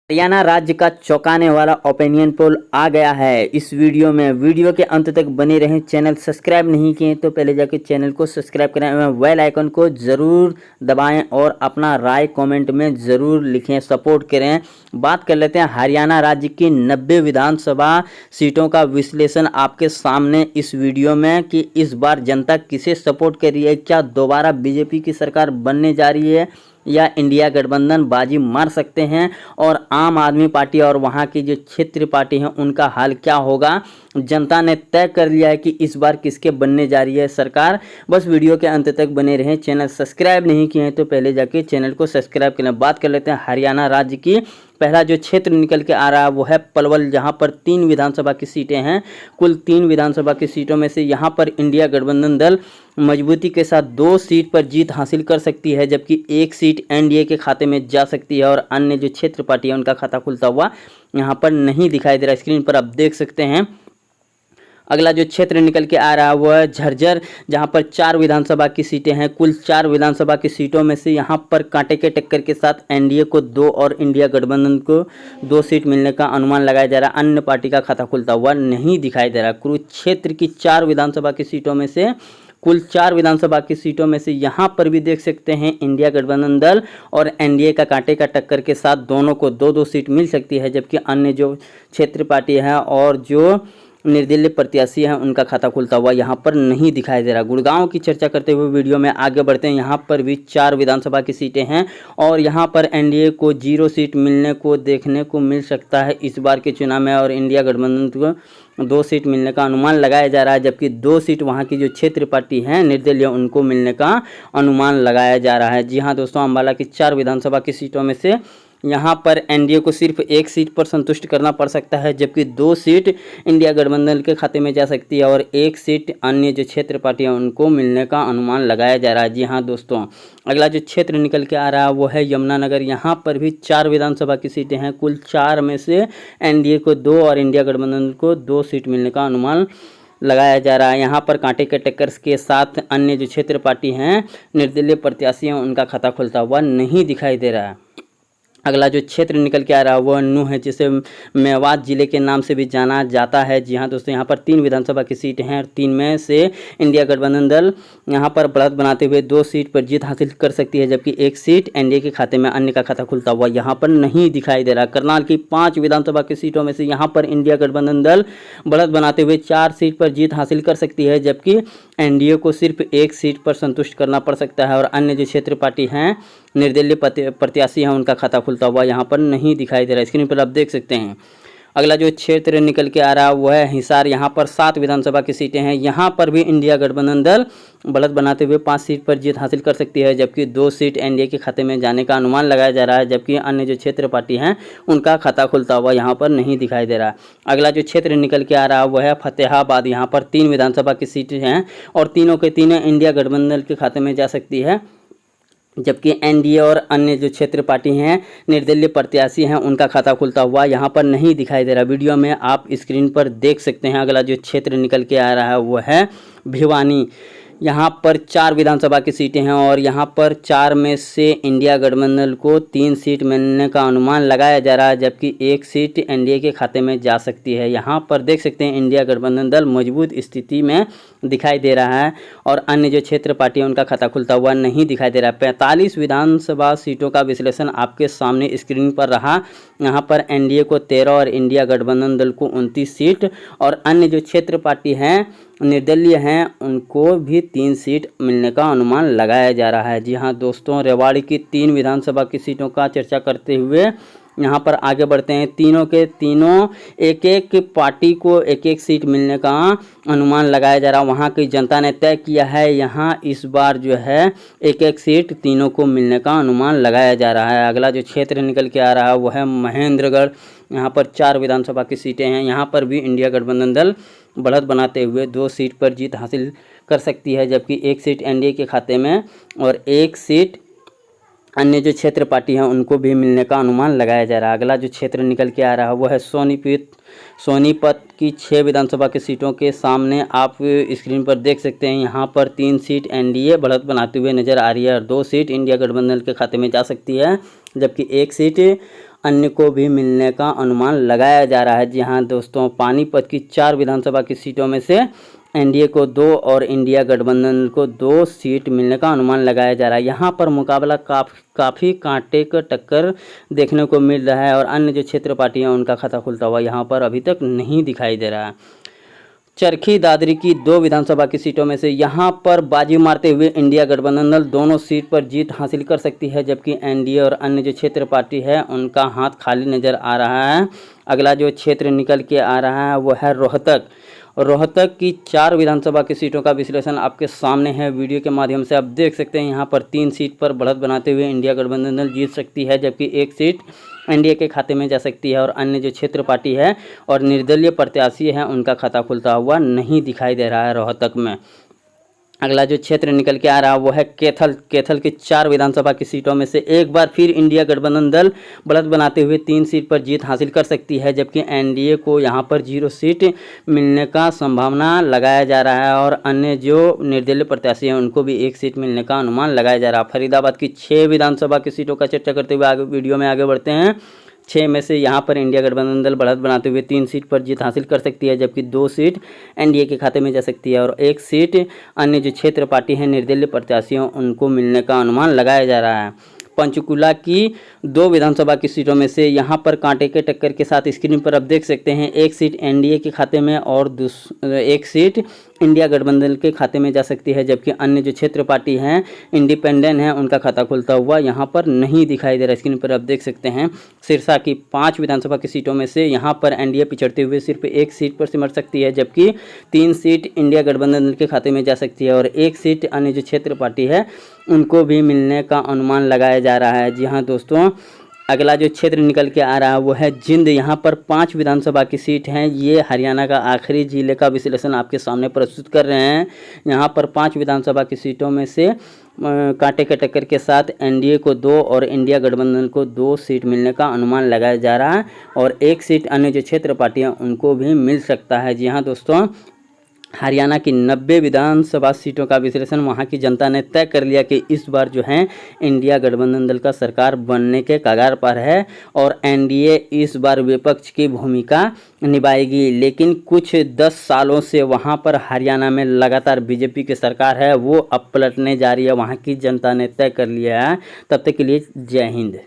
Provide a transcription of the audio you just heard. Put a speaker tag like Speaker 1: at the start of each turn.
Speaker 1: हरियाणा राज्य का चौंकाने वाला ओपिनियन पोल आ गया है। इस वीडियो में वीडियो के अंत तक बने रहें। चैनल सब्सक्राइब नहीं किए तो पहले जाके चैनल को सब्सक्राइब करें एवं बेल आइकन को ज़रूर दबाएं और अपना राय कमेंट में ज़रूर लिखें, सपोर्ट करें। बात कर लेते हैं हरियाणा राज्य की 90 विधानसभा सीटों का विश्लेषण आपके सामने इस वीडियो में कि इस बार जनता किसे सपोर्ट कर रही है। क्या दोबारा बीजेपी की सरकार बनने जा रही है या इंडिया गठबंधन बाजी मार सकते हैं, और आम आदमी पार्टी और वहां की जो क्षेत्रीय पार्टी हैं उनका हाल क्या होगा। जनता ने तय कर लिया है कि इस बार किसके बनने जा रही है सरकार। बस वीडियो के अंत तक बने रहें। चैनल सब्सक्राइब नहीं किए हैं तो पहले जाके चैनल को सब्सक्राइब करें। बात कर लेते हैं हरियाणा राज्य की। पहला जो क्षेत्र निकल के आ रहा है वो है पलवल, जहां पर 3 विधानसभा की सीटें हैं। कुल 3 विधानसभा की सीटों में से यहां पर इंडिया गठबंधन दल मजबूती के साथ 2 सीट पर जीत हासिल कर सकती है, जबकि 1 सीट एनडीए के खाते में जा सकती है और अन्य जो क्षेत्र पार्टी है उनका खाता खुलता हुआ यहां पर नहीं दिखाई दे रहा। स्क्रीन पर आप देख सकते हैं। अगला जो क्षेत्र निकल के आ रहा है वो है झज्जर, जहां पर 4 विधानसभा की सीटें हैं। कुल 4 विधानसभा की सीटों में से यहां पर कांटे के टक्कर के साथ एनडीए को 2 और इंडिया गठबंधन को 2 सीट मिलने का अनुमान लगाया जा रहा है। अन्य पार्टी का खाता खुलता हुआ नहीं दिखाई दे रहा। कुरुक्षेत्र की 4 विधानसभा की सीटों में से कुल 4 विधानसभा की सीटों में से यहाँ पर भी देख सकते हैं इंडिया गठबंधन दल और एनडीए का कांटे का टक्कर के साथ दोनों को 2-2 सीट मिल सकती है, जबकि अन्य जो क्षेत्र पार्टी है और जो निर्दलीय प्रत्याशी हैं उनका खाता खुलता हुआ यहाँ पर नहीं दिखाई दे रहा। गुड़गांव की चर्चा करते हुए वीडियो में आगे बढ़ते हैं। यहाँ पर भी 4 विधानसभा की सीटें हैं और यहाँ पर एनडीए को 0 सीट मिलने को देखने को मिल सकता है इस बार के चुनाव में, और इंडिया गठबंधन को 2 सीट मिलने का अनुमान लगाया जा रहा है, जबकि 2 सीट वहाँ की जो क्षेत्र पार्टी हैं निर्दलीय उनको मिलने का अनुमान लगाया जा रहा है। जी हाँ दोस्तों, अम्बाला की 4 विधानसभा की सीटों में से यहाँ पर एनडीए को सिर्फ 1 सीट पर संतुष्ट करना पड़ सकता है, जबकि 2 सीट इंडिया गठबंधन के खाते में जा सकती है और 1 सीट अन्य जो क्षेत्र पार्टियाँ उनको मिलने का अनुमान लगाया जा रहा है। जी हाँ दोस्तों, अगला जो क्षेत्र निकल के आ रहा है वो है यमुनानगर। यहाँ पर भी 4 विधानसभा की सीटें हैं। कुल 4 में से एनडीए को 2 और इंडिया गठबंधन को 2 सीट मिलने का अनुमान लगाया जा रहा है। यहाँ पर कांटे के टक्कर के साथ अन्य जो क्षेत्र पार्टी हैं निर्दलीय प्रत्याशी हैं उनका खाता खुलता हुआ नहीं दिखाई दे रहा है। अगला जो क्षेत्र निकल के आ रहा है वो नूह है, जिसे मेवात जिले के नाम से भी जाना जाता है। जी हाँ दोस्तों, यहाँ पर 3 विधानसभा की सीटें हैं और 3 में से इंडिया गठबंधन दल यहाँ पर बढ़त बनाते हुए 2 सीट पर जीत हासिल कर सकती है, जबकि 1 सीट एनडीए के खाते में अन्य का खाता खुलता हुआ यहाँ पर नहीं दिखाई दे रहा। करनाल की 5 विधानसभा की सीटों में से यहाँ पर इंडिया गठबंधन दल बढ़त बनाते हुए 4 सीट पर जीत हासिल कर सकती है, जबकि एनडीए को सिर्फ 1 सीट पर संतुष्ट करना पड़ सकता है और अन्य जो क्षेत्र पार्टी हैं निर्दलीय प्रत्याशी हैं उनका खाता खुलता हुआ यहाँ पर नहीं दिखाई दे रहा है। स्क्रीन पर आप देख सकते हैं। अगला जो क्षेत्र निकल के आ रहा है वो है हिसार। यहाँ पर 7 विधानसभा की सीटें हैं। यहाँ पर भी इंडिया गठबंधन दल बढ़त बनाते हुए 5 सीट पर जीत हासिल कर सकती है, जबकि 2 सीट एनडीए के खाते में जाने का अनुमान लगाया जा रहा है, जबकि अन्य जो क्षेत्र पार्टी हैं उनका खाता खुलता हुआ यहाँ पर नहीं दिखाई दे रहा। अगला जो क्षेत्र निकल के आ रहा है वो है फतेहाबाद। यहाँ पर 3 विधानसभा की सीटें हैं और तीनों के तीनों इंडिया गठबंधन के खाते में जा सकती है, जबकि एनडीए और अन्य जो क्षेत्र पार्टी हैं निर्दलीय प्रत्याशी हैं उनका खाता खुलता हुआ यहाँ पर नहीं दिखाई दे रहा। वीडियो में आप स्क्रीन पर देख सकते हैं। अगला जो क्षेत्र निकल के आ रहा है वो है भिवानी। यहाँ पर 4 विधानसभा की सीटें हैं और यहाँ पर 4 में से इंडिया गठबंधन को 3 सीट मिलने का अनुमान लगाया जा रहा है, जबकि 1 सीट एनडीए के खाते में जा सकती है। यहाँ पर देख सकते हैं इंडिया गठबंधन दल मजबूत स्थिति में दिखाई दे रहा है और अन्य जो क्षेत्र पार्टी है उनका खाता खुलता हुआ नहीं दिखाई दे रहा है। 45 विधानसभा सीटों का विश्लेषण आपके सामने स्क्रीन पर रहा। यहाँ पर एनडीए को 13 और इंडिया गठबंधन दल को 29 सीट और अन्य जो क्षेत्र पार्टी हैं निर्दलीय हैं उनको भी 3 सीट मिलने का अनुमान लगाया जा रहा है। जी हाँ दोस्तों, रेवाड़ी की 3 विधानसभा की सीटों का चर्चा करते हुए यहाँ पर आगे बढ़ते हैं। तीनों के तीनों एक पार्टी को 1-1 सीट मिलने का अनुमान लगाया जा रहा है। वहाँ की जनता ने तय किया है यहाँ इस बार जो है 1-1 सीट तीनों को मिलने का अनुमान लगाया जा रहा है। अगला जो क्षेत्र निकल के आ रहा है वो है महेंद्रगढ़। यहाँ पर 4 विधानसभा की सीटें हैं। यहाँ पर भी इंडिया गठबंधन दल बढ़त बनाते हुए 2 सीट पर जीत हासिल कर सकती है, जबकि 1 सीट एनडीए के खाते में और 1 सीट अन्य जो क्षेत्र पार्टी हैं उनको भी मिलने का अनुमान लगाया जा रहा है। अगला जो क्षेत्र निकल के आ रहा है वो है सोनीपत की 6 विधानसभा की सीटों के सामने आप स्क्रीन पर देख सकते हैं। यहाँ पर 3 सीट एनडीए बढ़त बनाते हुए नजर आ रही है और 2 सीट इंडिया गठबंधन के खाते में जा सकती है, जबकि 1 सीट अन्य को भी मिलने का अनुमान लगाया जा रहा है। जी हाँ दोस्तों, पानीपत की 4 विधानसभा की सीटों में से एनडीए को 2 और इंडिया गठबंधन को 2 सीट मिलने का अनुमान लगाया जा रहा है। यहाँ पर मुकाबला काफ़ी कांटे का टक्कर देखने को मिल रहा है और अन्य जो क्षेत्र पार्टियाँ उनका खाता खुलता हुआ यहाँ पर अभी तक नहीं दिखाई दे रहा है। चरखी दादरी की 2 विधानसभा की सीटों में से यहाँ पर बाजी मारते हुए इंडिया गठबंधन दल दोनों सीट पर जीत हासिल कर सकती है, जबकि एनडीए और अन्य जो क्षेत्र पार्टी है उनका हाथ खाली नज़र आ रहा है। अगला जो क्षेत्र निकल के आ रहा है वो है रोहतक की 4 विधानसभा की सीटों का विश्लेषण आपके सामने है। वीडियो के माध्यम से आप देख सकते हैं यहाँ पर 3 सीट पर बढ़त बनाते हुए इंडिया गठबंधन दल जीत सकती है, जबकि 1 सीट एनडीए के खाते में जा सकती है और अन्य जो क्षेत्र पार्टी है और निर्दलीय प्रत्याशी हैं उनका खाता खुलता हुआ नहीं दिखाई दे रहा है रोहतक में। अगला जो क्षेत्र निकल के आ रहा है वो है कैथल की 4 विधानसभा की सीटों में से एक बार फिर इंडिया गठबंधन दल बढ़त बनाते हुए 3 सीट पर जीत हासिल कर सकती है, जबकि एनडीए को यहां पर 0 सीट मिलने का संभावना लगाया जा रहा है और अन्य जो निर्दलीय प्रत्याशी हैं उनको भी 1 सीट मिलने का अनुमान लगाया जा रहा है। फरीदाबाद की 6 विधानसभा की सीटों का चर्चा करते हुए वीडियो में आगे बढ़ते हैं। 6 में से यहाँ पर इंडिया गठबंधन दल बढ़त बनाते हुए 3 सीट पर जीत हासिल कर सकती है, जबकि 2 सीट एनडीए के खाते में जा सकती है और 1 सीट अन्य जो क्षेत्र पार्टी हैं निर्दलीय प्रत्याशियों उनको मिलने का अनुमान लगाया जा रहा है। पंचकुला की 2 विधानसभा की सीटों में से यहाँ पर कांटे के टक्कर के साथ स्क्रीन पर आप देख सकते हैं 1 सीट एनडीए के खाते में और 1 सीट इंडिया गठबंधन के खाते में जा सकती है, जबकि अन्य जो क्षेत्र पार्टी हैं इंडिपेंडेंट हैं उनका खाता खुलता हुआ यहाँ पर नहीं दिखाई दे रहा। स्क्रीन पर आप देख सकते हैं सिरसा की 5 विधानसभा की सीटों में से यहाँ पर एनडीए पिछड़ते हुए सिर्फ 1 सीट पर सिमट सकती है, जबकि 3 सीट इंडिया गठबंधन के खाते में जा सकती है और 1 सीट अन्य जो क्षेत्र पार्टी है उनको भी मिलने का अनुमान लगाया जा रहा है। जी हाँ दोस्तों, अगला जो क्षेत्र निकल के आ रहा है वो है जिंद। यहाँ पर 5 विधानसभा की सीट हैं। ये हरियाणा का आखिरी जिले का विश्लेषण आपके सामने प्रस्तुत कर रहे हैं। यहाँ पर 5 विधानसभा की सीटों में से कांटे के टक्कर के साथ एनडीए को 2 और इंडिया गठबंधन को 2 सीट मिलने का अनुमान लगाया जा रहा है और 1 सीट अन्य जो क्षेत्र पार्टियाँ उनको भी मिल सकता है। जी हाँ दोस्तों, हरियाणा की 90 विधानसभा सीटों का विश्लेषण वहां की जनता ने तय कर लिया कि इस बार जो है इंडिया गठबंधन दल का सरकार बनने के कगार पर है और एनडीए इस बार विपक्ष की भूमिका निभाएगी। लेकिन कुछ 10 सालों से वहां पर हरियाणा में लगातार बीजेपी की सरकार है, वो अब पलटने जा रही है, वहां की जनता ने तय कर लिया है। तब तक के लिए जय हिंद।